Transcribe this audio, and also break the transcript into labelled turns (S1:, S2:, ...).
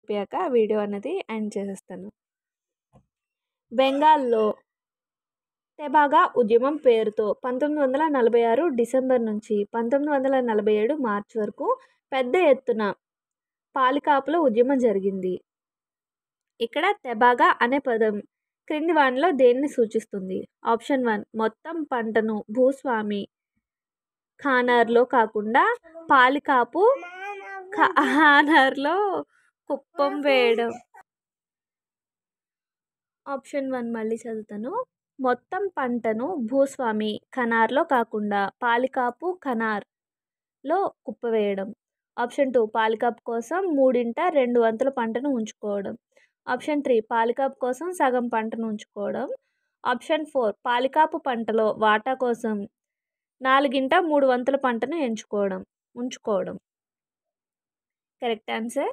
S1: అయిపోయాక వీడియో అనేది ఎండ్ చేసేస్తాను. బెంగాల్లో తెబాగా ఉద్యమం పేరుతో 1946 డిసెంబర్ నుంచి 1947 మార్చి వరకు పెద్ద ఎత్తున పాలికాపుల ఉద్యమం జరిగింది. ఇక్కడ తెబాగా అనే పదం క్రింది వానిలో దేనిని సూచిస్తుంది? ఆప్షన్ 1 మొత్తం పంటను భూస్వామి ఖానార్లో కాకుండా పాలికాపు ఖానార్లో కుప్పం వేయడం. ఆప్షన్ 1 మళ్ళీ చదువుతాను. మొత్తం పంటను భూస్వామి ఖనార్లో కాకుండా పాలికాపు ఖనార్లో కుప్పవేయడం. ఆప్షన్ 2 పాలికాపు కోసం 3/2 వంతుల పంటను ఉంచుకోవడం. ఆప్షన్ 3 పాలికాపు కోసం సగం పంటను ఉంచుకోవడం. ఆప్షన్ 4 పాలికాపు పంటలో వాటా కోసం 4/3 వంతుల పంటను ఉంచుకోవడం. Correct answer